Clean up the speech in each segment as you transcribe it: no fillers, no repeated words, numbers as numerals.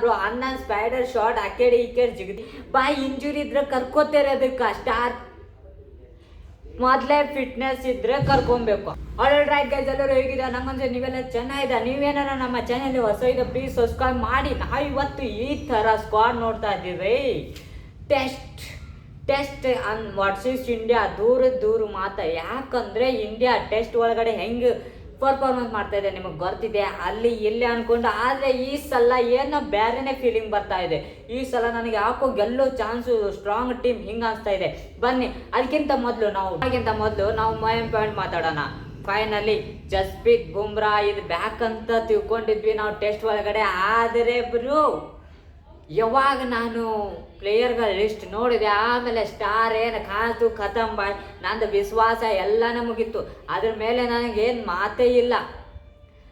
Bro ಅನ್ನ spider shot ಆ ಕಡೆ ಈ ಕಡೆ ಜಿಗದಿ ಬಾಯ್ ಇಂಜುರಿ ಇದ್ರೆ ಕರ್ಕೋತಾರೆ ಅದಕ್ಕೆ ಸ್ಟಾರ್ ಮೊದಲೇ ಫಿಟ್ನೆಸ್ ಇದ್ರೆ ಕರ್ಕೊಬೇಕು. ಆಲ್ ರೈಟ್ ಗೈಸ್, ಎಲ್ಲರೂ ಹೇಗಿದೆ? ನಂಗೊಂದು ನೀವೆಲ್ಲ ಚೆನ್ನಾಗಿದೆ. ನೀವೇನಾರ ನಮ್ಮ ಚಾನೆಲ್ ಹೊಸ ಇದೆ ಪ್ಲೀಸ್ ಸಬ್ಸ್ಕ್ರೈಬ್ ಮಾಡಿ. ನಾವು ಇವತ್ತು ಈ ಥರ ಸ್ಕ್ವಾಡ್ ನೋಡ್ತಾ ಇದ್ದೀವಿ. ಟೆಸ್ಟ್ ವರ್ಸಸ್ ಇಂಡಿಯಾ ದೂರ ಮಾತ. ಯಾಕಂದರೆ ಇಂಡಿಯಾ ಟೆಸ್ಟ್ ಒಳಗಡೆ ಹೆಂಗೆ ಪರ್ಫಾರ್ಮೆನ್ಸ್ ಮಾಡ್ತಾ ಇದೆ ನಿಮಗೆ ಗೊತ್ತಿದೆ, ಅಲ್ಲಿ ಇಲ್ಲಿ ಅನ್ಕೊಂಡು. ಆದರೆ ಈ ಸಲ ಏನೋ ಬೇರೆನೇ ಫೀಲಿಂಗ್ ಬರ್ತಾ ಇದೆ. ಈ ಸಲ ನನಗೆ ಯಾಕೋ ಗೆಲ್ಲೋ ಚಾನ್ಸು, ಸ್ಟ್ರಾಂಗ್ ಟೀಮ್ ಹಿಂಗೆ ಅನಿಸ್ತಾ ಇದೆ. ಬನ್ನಿ ಅದಕ್ಕಿಂತ ಮೊದಲು ನಾವು ಮೈನ್ ಪಾಯಿಂಟ್ ಮಾತಾಡೋಣ. ಫೈನಲಿ ಜಸ್ಪ್ರೀತ್ ಬುಮ್ರಾ ಇದು ಬ್ಯಾಕ್ ಅಂತ ತಿಳ್ಕೊಂಡಿದ್ವಿ ನಾವು ಟೆಸ್ಟ್ ಒಳಗಡೆ. ಆದರೆ ಬ್ರೋ ಯಾವಾಗ ನಾನು ಪ್ಲೇಯರ್ಗಳ ಲಿಸ್ಟ್ ನೋಡಿದೆ ಆಮೇಲೆ ಸ್ಟಾರ್ ಏನು ಕಾಯ್ತು ಖತಮ್ ಬಾಯ್, ನಂದು ವಿಶ್ವಾಸ ಎಲ್ಲನೂ ಮುಗೀತು. ಅದ್ರ ಮೇಲೆ ನನಗೇನು ಮಾತೇ ಇಲ್ಲ.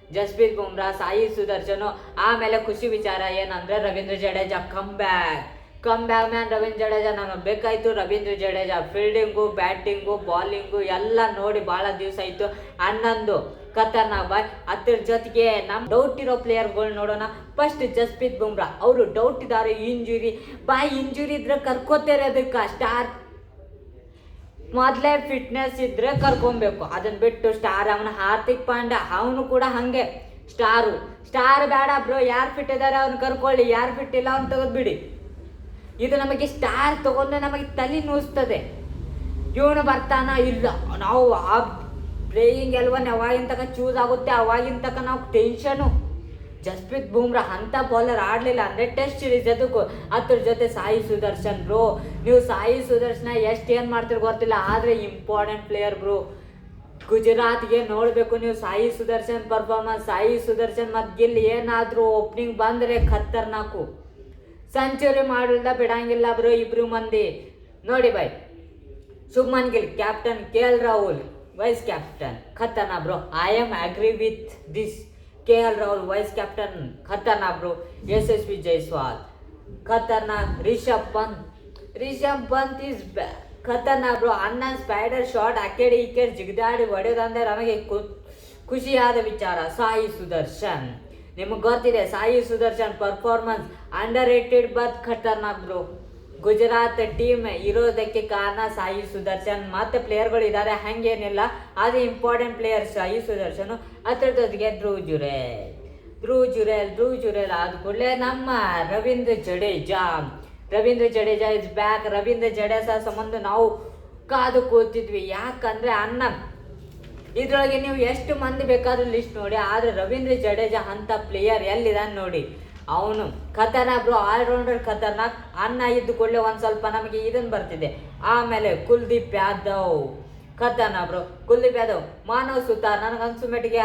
ಜಸ್ಪ್ರೀತ್ ಬುಮ್ರಾ, ಸಾಯಿ ಸುದರ್ಶನು, ಆಮೇಲೆ ಖುಷಿ ವಿಚಾರ ಏನಂದರೆ Ravindra Jadeja come back man. Ravindra Jadeja ನನಗೆ ಬೇಕಾಯಿತು. Ravindra Jadeja fielding, batting, bowling ಎಲ್ಲ ನೋಡಿ ಭಾಳ ದಿವಸ ಆಯಿತು. ಹನ್ನೊಂದು ಖತರ್ನಾಕ್ ಬಾಯ್. ಅದ್ರ ಜೊತೆಗೆ ನಮ್ಮ ಡೌಟ್ ಇರೋ ಪ್ಲೇಯರ್ಗಳು ನೋಡೋಣ. ಫಸ್ಟ್ ಜಸ್ಪ್ರೀತ್ ಬುಮ್ರಾ, ಅವರು ಡೌಟ್ ಇದ್ದಾರೆ ಇಂಜುರಿ ಇದ್ರೆ ಕರ್ಕೋತಾರೆ ಅದಕ್ಕೆ ಸ್ಟಾರ್ ಮೊದಲೇ ಫಿಟ್ನೆಸ್ ಇದ್ರೆ ಕರ್ಕೊಬೇಕು. ಅದನ್ನ ಬಿಟ್ಟು ಸ್ಟಾರ್ ಅವನ ಹಾರ್ದಿಕ್ ಪಾಂಡ್ಯ ಅವನು ಕೂಡ ಹಾಗೆ ಸ್ಟಾರ್ ಬೇಡ ಬ್ರೋ. ಯಾರು ಫಿಟ್ ಇದ್ದಾರೆ ಅವ್ನು ಕರ್ಕೊಳ್ಳಿ, ಯಾರು ಫಿಟ್ ಇಲ್ಲ ಅವ್ನು ತೆಗೆದ್ಬಿಡಿ. ಇದು ನಮಗೆ ಸ್ಟಾರ್ ತಗೊಂಡು ನಮಗೆ ತಲೆ ನೋಸ್ತದೆ. ಇವನು ಬರ್ತಾನ ಇಲ್ಲ, ನಾವು ಆ ಪ್ಲೇಯಿಂಗ್ ಎಲ್ವನ್ ಯಾವಾಗಿನ ತನಕ ಚೂಸ್ ಆಗುತ್ತೆ ಅವಾಗಿನ ತನಕ ನಾವು ಟೆನ್ಷನು. ಜಸ್ಪ್ರೀತ್ ಬುಮ್ರಾ ಅಂಥ ಬೌಲರ್ ಆಡಲಿಲ್ಲ ಅಂದರೆ ಟೆಸ್ಟ್ ಸೀರೀಸ್ ಅದಕ್ಕೂ. ಅದ್ರ ಜೊತೆ ಸಾಯಿ ಸುದರ್ಶನ್ ಬ್ರೋ, ನೀವು ಸಾಯಿ ಸುದರ್ಶನ ಏನು ಮಾಡ್ತೀರಿ ಗೊತ್ತಿಲ್ಲ, ಆದರೆ ಇಂಪಾರ್ಟೆಂಟ್ ಪ್ಲೇಯರ್ ಬ್ರೋ. ಗುಜರಾತ್ಗೆ ನೋಡಬೇಕು ನೀವು ಸಾಯಿ ಸುದರ್ಶನ್ ಪರ್ಫಾರ್ಮೆನ್ಸ್. ಸಾಯಿ ಸುದರ್ಶನ್ ಮತ್ತು ಗಿಲ್ ಏನಾದರೂ ಓಪನಿಂಗ್ ಬಂದರೆ ಖತರ್ನಾಕು. ಸೆಂಚುರಿ ಮಾಡಲ್ದ ಬಿಡಂಗಿಲ್ಲ ಬ್ರೋ ಇಬ್ರು ಮಂದಿ. ನೋಡಿ boy, Shubman Gill captain, KL Rahul vice captain, ಖತರ್ನಾಕ್ bro. I am agree with this. KL Rahul vice captain ಖತರ್ನಾಕ್ ಬ್ರೋ. SSV ಜೈಸ್ವಾಲ್ ಖತರ್ನಾಕ್. ರಿಷಬ್ ಪಂತ್ ಈಸ್ ಖತರ್ನಾಕ್ ಬ್ರೋ. ಅನ್ನ ಸ್ಪೈಡರ್ ಶಾಟ್ ಆ ಕಡೆ ಈ ಕಡೆ ಜಿಗಿದಾಡಿ ಹೊಡೆಯೋದಂದ್ರೆ ನಮಗೆ ಖುಷಿಯಾದ ವಿಚಾರ. ಸಾಯಿ ಸುದರ್ಶನ್, ನಿಮಗೆ ಗೊತ್ತಿದೆ Sai Sudharsan performance underrated but ಖತರ್ನಾಕ್ ಬ್ರೋ. ಗುಜರಾತ್ ಟೀಮ್ ಇರೋದಕ್ಕೆ ಕಾರಣ ಸಾಯಿ ಸುದರ್ಶನ್. ಮತ್ತು ಪ್ಲೇಯರ್ಗಳು ಇದ್ದಾರೆ ಹಾಗೇನಿಲ್ಲ, ಅದು ಇಂಪಾರ್ಟೆಂಟ್ ಪ್ಲೇಯರ್ ಸಾಯಿ ಸುದರ್ಶನು. ಅದ್ರ ಜೊತೆಗೆ ಧ್ರುವ್ ಜುರೇಲ್ ಆದ ಕೂಡಲೇ ನಮ್ಮ ರವೀಂದ್ರ ಜಡೇಜಾ ಇಸ್ ಬ್ಯಾಕ್. ರವೀಂದ್ರ ಜಡೇಜಾ ಸಂಬಂಧ ನಾವು ಕಾದು ಕೂತಿದ್ವಿ. ಯಾಕಂದರೆ ಇದರೊಳಗೆ ನೀವು ಎಷ್ಟು ಮಂದಿ ಬೇಕಾದ್ರೂ ಲಿಸ್ಟ್ ನೋಡಿ, ಆದರೆ ರವೀಂದ್ರ ಜಡೇಜಾ ಅಂಥ ಪ್ಲೇಯರ್ ಎಲ್ಲಿದ್ದಾನೆ ನೋಡಿ. ಅವನು ಖತರ್ನಾಕ್ ಬ್ರೋ, ಆಲ್ರೌಂಡರ್ ಖತರ್ನಾಕ್. ಅನ್ನ ಇದ್ದು ಕೂಡಲೇ ಒಂದು ಸ್ವಲ್ಪ ನಮಗೆ ಇದನ್ನು ಬರ್ತಿದೆ. ಆಮೇಲೆ ಕುಲ್ದೀಪ್ ಯಾದವ್ ಖತರ್ನಾಕ್ ಬ್ರೋ. ಕುಲ್ದೀಪ್ ಯಾದವ್, ಮಾನವ್ ಸುತಾರ್. ನನಗನ್ಸು ಮಟ್ಟಿಗೆ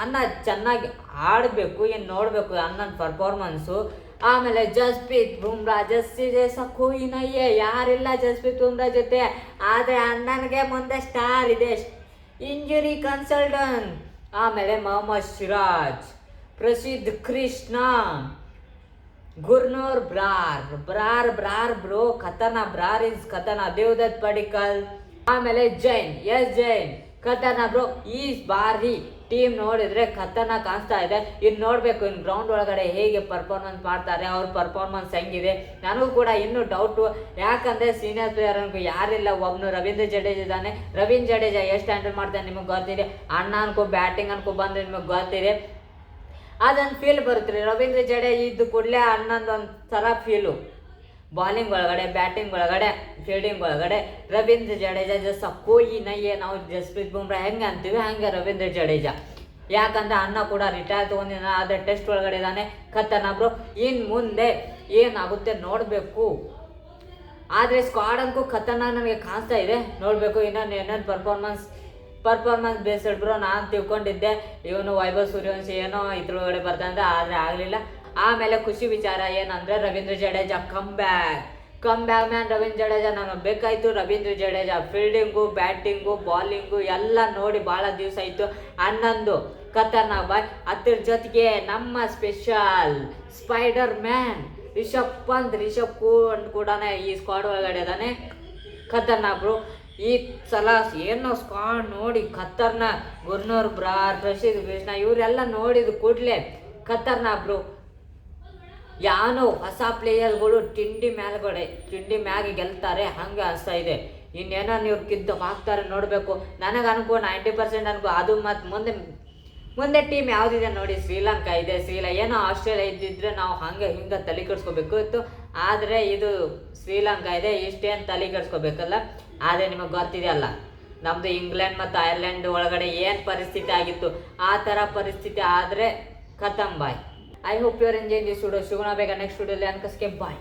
ಅನ್ನ ಚೆನ್ನಾಗಿ ಆಡಬೇಕು, ಏನು ನೋಡಬೇಕು ಅನ್ನನ ಪರ್ಫಾರ್ಮೆನ್ಸು. ಆಮೇಲೆ ಜಸ್ಪ್ರೀತ್ ಬುಮ್ರಾ, ಕೊಯ್ನಯ್ಯೆ ಯಾರಿಲ್ಲ ಜಸ್ಪ್ರೀತ್ ಬುಮ್ರಾ ಜೊತೆ. ಆದರೆ ಅಣ್ಣನಿಗೆ ಮುಂದೆ ಸ್ಟಾರ್ ಇದೆ, ಇಂಜುರಿ ಕನ್ಸಲ್ಟೆಂಟ್. ಆಮೇಲೆ ಮೊಹಮ್ಮದ್ ಸಿರಾಜ್, ಪ್ರಸಿದ್ಧ Krishna, ಗುರ್ನೂರ್ Brar bro Khatarnak. Brar is ಖತರ್ನಾಕ್. ದೇವದತ್ ಪಡಿಕಲ್, ಆಮೇಲೆ ಜೈನ್ ಖತರ್ನಾಕ್ ಬ್ರೋ. ಈ ಬಾರಿ ಟೀಮ್ ನೋಡಿದ್ರೆ ಖತರ್ನಾಕ್ ಕಾಣಿಸ್ತಾ ಇದೆ. ಇನ್ನು ನೋಡಬೇಕು ಇನ್ನು ಗ್ರೌಂಡ್ ಒಳಗಡೆ ಹೇಗೆ ಪರ್ಫಾರ್ಮೆನ್ಸ್ ಮಾಡ್ತಾರೆ, ಅವ್ರ ಪರ್ಫಾರ್ಮೆನ್ಸ್ ಹೆಂಗಿದೆ. ನನಗೂ ಕೂಡ ಇನ್ನೂ ಡೌಟು. ಯಾಕಂದರೆ ಸೀನಿಯರ್ ಪ್ಲೇಯರ್ ಅನ್ಕೋ ಯಾರಿಲ್ಲ. ಒಬ್ಬನು ರವೀಂದ್ರ ಜಡೇಜಾ ಇದ್ದಾನೆ. ರವೀಂದ್ರ ಜಡೇಜಾ ಎಷ್ಟು ಹ್ಯಾಂಡಲ್ ಮಾಡ್ತಾನೆ ನಿಮಗೆ ಗೊತ್ತಿದೆ. ಅಣ್ಣ ಅನ್ಕೋ ಬ್ಯಾಟಿಂಗ್ ಅನ್ಕೋ ಬಂದರೆ ನಿಮಗೆ ಗೊತ್ತಿದೆ. ಅದೊಂದು ಫೀಲ್ ಬರುತ್ತೆ ರೀ. ರವೀಂದ್ರ ಜಡೇಜಾ ಇದ್ದು ಕೂಡಲೇ ಅನ್ನೊಂದೊಂದು ಥರ ಫೀಲು. ಬಾಲಿಂಗ್ ಒಳಗಡೆ, ಬ್ಯಾಟಿಂಗ್ ಒಳಗಡೆ, ಫೀಲ್ಡಿಂಗ್ ಒಳಗಡೆ ರವೀಂದ್ರ ಜಡೇಜಾ ಕೊಯ್ನಯ್ಯೆ. ನಾವು ಜಸ್ಪ್ರೀತ್ ಬುಮ್ರಾ ಹೆಂಗೆ ಅಂತೀವಿ ಹಂಗೆ ರವೀಂದ್ರ ಜಡೇಜಾ. ಯಾಕಂದರೆ ಅಣ್ಣ ಕೂಡ ರಿಟೈರ್ ತೊಗೊಂಡಿದ್ದಾನೆ, ಆದರೆ ಟೆಸ್ಟ್ ಒಳಗಡೆ ಇದ್ದಾನೆ. ಖತರ್ನಾಕ್ ಬ್ರೋ. ಇನ್ನು ಮುಂದೆ ಏನಾಗುತ್ತೆ ನೋಡಬೇಕು. ಆದರೆ ಸ್ಕ್ವಾಡ್ ಅನ್ಕೋ ಖತರ್ನಾಕ್ ನನಗೆ ಕಾಣಿಸ್ತಾ ಇದೆ. ನೋಡಬೇಕು ಇನ್ನೊಂದು ಪರ್ಫಾರ್ಮೆನ್ಸ್ ಬೇಸ್ಡ್ ಬ್ರೋ. ನಾನು ತಿಳ್ಕೊಂಡಿದ್ದೆ ಇವನು ವೈಭವ್ ಸೂರ್ಯವಂಶಿ ಏನೋ ಇದ್ರೊಳಗಡೆ ಬರ್ತಾನೆ, ಆದರೆ ಆಗಲಿಲ್ಲ. ಆಮೇಲೆ ಖುಷಿ ವಿಚಾರ ಏನಂದರೆ Ravindra Jadeja come back man. Ravindra Jadeja ನನಗೆ ಬೇಕಾಯಿತು. Ravindra Jadeja fielding, batting, bowling ಎಲ್ಲ ನೋಡಿ ಭಾಳ ದಿವಸ ಆಯಿತು. ಹನ್ನೊಂದು ಖತರ್ನಾಕ್ ಬಾಯ್. ಅದ್ರ ಜೊತೆಗೆ ನಮ್ಮ special spider man Rishabh Pant ಕೂಡ ಈ ಸ್ಕ್ವಾಡ್ ಒಳಗಡೆ ಇದ್ದಾನೆ. ಖತರ್ನಾಕ್ ಬ್ರೋ. ಈ ಸಲ ಏನೋ ಸ್ಕ್ವಾಡ್ ನೋಡಿ ಖತರ್ನಾಕ್. ಗುರ್ನೂರ್ ಬ್ರಾರ್, ಪ್ರಸಿದ್ಧ ಕೃಷ್ಣ ಇವರೆಲ್ಲ ನೋಡಿದ ಕೂಡಲೇ ಖತರ್ನಾಕ್ ಬ್ರೋ. ಯಾನೋ ಹೊಸ ಪ್ಲೇಯರ್ಗಳು ತಿಂಡಿ ಮ್ಯಾಗೆ ಗೆಲ್ತಾರೆ ಹಂಗೆ ಅನಿಸ್ತಾ ಇದೆ. ಇನ್ನೇನೋ ನೀವು ಹಾಕ್ತಾರೆ ನೋಡಬೇಕು. ನನಗೆ ಅನ್ಕೋ 90% ಅನ್ಕೋ. ಅದು ಮತ್ತು ಮುಂದೆ ಟೀಮ್ ಯಾವುದಿದೆ ನೋಡಿ, ಶ್ರೀಲಂಕಾ ಇದೆ. ಏನೋ ಆಸ್ಟ್ರೇಲಿಯಾ ಇದ್ದಿದ್ರೆ ನಾವು ಹಿಂಗೆ ತಲೆ ಕೆಡಿಸ್ಕೋಬೇಕು ಇತ್ತು. ಆದರೆ ಇದು ಶ್ರೀಲಂಕಾ ಇದೆ, ಇಷ್ಟೇನು ತಲೆ ಕೆಡಿಸ್ಕೋಬೇಕಲ್ಲ. ಆದರೆ ನಿಮಗೆ ಗೊತ್ತಿದೆ ಅಲ್ಲ, ನಮ್ಮದು ಇಂಗ್ಲೆಂಡ್ ಮತ್ತು ಐರ್ಲೆಂಡ್ ಒಳಗಡೆ ಏನು ಪರಿಸ್ಥಿತಿ ಆಗಿತ್ತು, ಆ ಥರ ಪರಿಸ್ಥಿತಿ ಆದರೆ ಖತಮ್ boy. I hope your enjoy this video. ಸಿಗೋಣ ಬೇಗ ನೆಕ್ಸ್ಟ್ ವಿಡಿಯೋಲಿ. ಅನ್ಕಸ್ಕೆ ಬಾಯ್.